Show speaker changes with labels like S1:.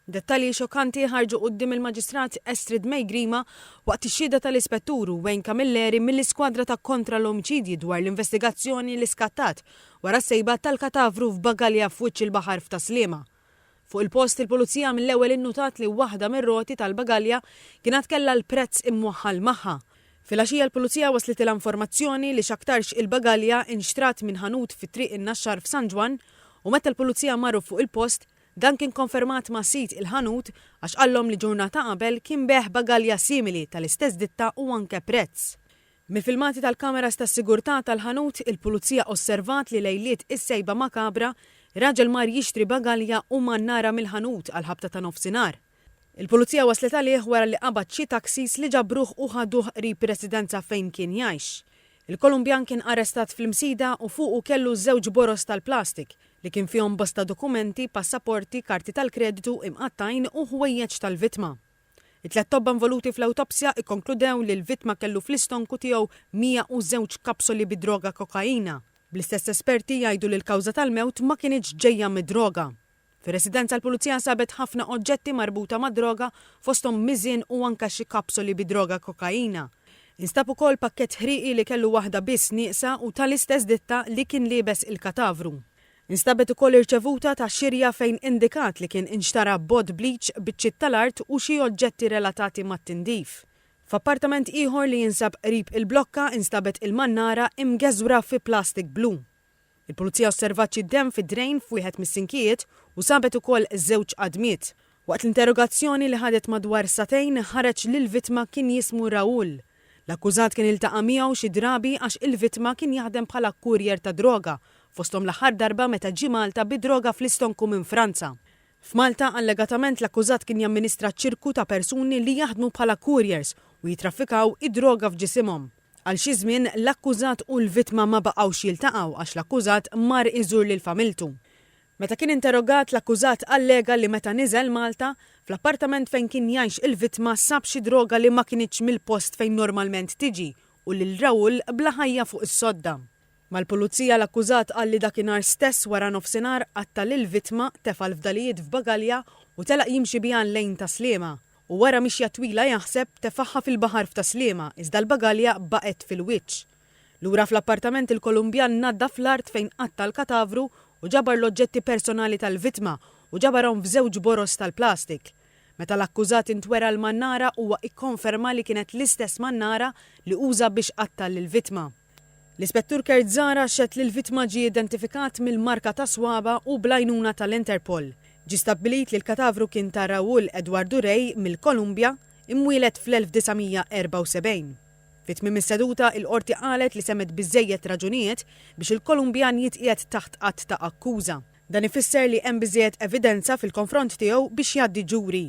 S1: Dettalji xokanti ħarġu quddiem il-Maġistrat Estrid Mejgrima waqt ix-xhieda tal-Ispetturu Wayne Camilleri mill-iskwadra ta' kontra l-omċidji dwar l-investigazzjoni li skattat wara s-sejba tal-katavru f'Bagalja f'wiċċ il-baħar f'Taslima. Fuq il-post il-Pulizija mill-ewwel innutat li waħda mir-roti tal-Bagalja kienet kellha l-prezz imwaħħal magħha. Fil-għaxija l-Pulizija waslet l-informazzjoni li x'aktarx il-Bagalja inxtrat minn ħanut fit-triq in-Naxxar f'San Ġwan u meta l-Pulizija marru fuq il-post dan kien konfermat ma' sit il-ħanut għax qallhom li ġurnata qabel kien beħ bagalja simili tal-istess ditta u anke prezz. Mill-filmati tal-kameras tas-sigurtà tal-ħanut, il-Pulizija osservat li lejliet is-sejba makabra raġel mar jixtri bagalja u mannara mill-ħanut għal ħabta ta' nofsinhar. Il-Pulizija waslet għalih wara li qabad xi taksis li ġabruh u ħaduh qrib residenza fejn kien jgħix. Il-Kolumbjan kien arrestat fl-Msida u fuqu kellu żewġ boros tal-plastik li kien fihom bosta dokumenti, passaporti, karti tal-kreditu imqattajn u ħwejjeġ tal-vittma. It-tlet tobba involuti fl-awtopsja ikkonkludew li l-vittma kellu fl-istonku tiegħu 102 kapsoli bid-droga kokaina. Bl-istess esperti jgħidu li l-kawża tal-mewt ma kienx ġejja mid-droga. Fir-residenza l-Pulizija sabet ħafna oġġetti marbuta mad-droga fosthom miżien u anke xi kapsoli bid-droga kokaina. Instab ukoll pakkett ħriqi li kellu waħda biss nieqsa u tal-istess ditta li kien liebes il-katavru. Instabet ukoll irċevuta ta' xirja fejn indikat li kien inxtara bod bleach, biċċiet tal-art u xi oġġetti relatati mat-tindif. F'appartament ieħor li jinsab qrib il-blokka instabet il-mannara imgeżwra fi plastik blu. Il-Pulizija osservat xi demm fid-drejn f'wieħed mis-sinkijiet u sabet ukoll żewġ qadmiet. Waqt l-interrogazzjoni li ħadet madwar satejn ħareġ li l-vittma kien jismu Raul. L-akkużat kien iltaqa' miegħu xi drabi għax il-vittma kien jaħdem bħala kurjer ta' droga fosthom l-aħħar darba meta ġie Malta bid-droga fl-istonku minn Franza. F'Malta allegatament l-akkużat kien jamministra ċirku ta' persuni li jaħdmu bħala couriers u jitraffikaw id-droga f'ġisimhom. Għal xi żmien l-akkużat u l-vittma ma baqgħux jiltaqgħu għax l-akkużat mar iżur lil familtu. Meta kien interrogat l-akkużat allega li meta niżel Malta, fl-appartament fejn kien jgħix il-vittma sab xi droga li ma kinitx mill-post fejn normalment tiġi u lil Raul bla ħajja fuq is-sodda. Mal-Pulizija l-akkużat qal li dakinhar stess wara nofsinhar qatta lill-vittma tefal fdalijiet f'Bagalja u telaq jimxi biha lejn Taslima u wara mixja twila jaħseb tefaħħa fil-baħar f'Taslima iżda l-Bagalja baqgħet fil-wiċċ. Lura fl-appartament il-Kolumbjan nadda fl-art fejn qatta l-katavru u ġabar l-oġġetti personali tal-vittma u ġabarhom f'żewġ boros tal-plastik. Meta l-akkużat intwera l-mannara huwa ikkonferma li kienet l-istess mannara li uża biex qatta lill-vittma. L-Ispettur Kert Zara xed li l-vittma ġie identifikat mill-marka ta' swaba u blajnuna tal-Interpol. Ġie stabbilit li l-katavru kien ta' Raul Eduardo Rey mill-Kolumbja imwieled fl-1974. Fit-tmiem is-seduta il-qorti qalet li semet biżżejjed raġunijiet biex il-Kolumbjan jitqiegħed taħt qatt ta' akkuża. Dan ifisser li hemm biżżejjed evidenza fil-konfront tiegħu biex jgħaddi ġuri.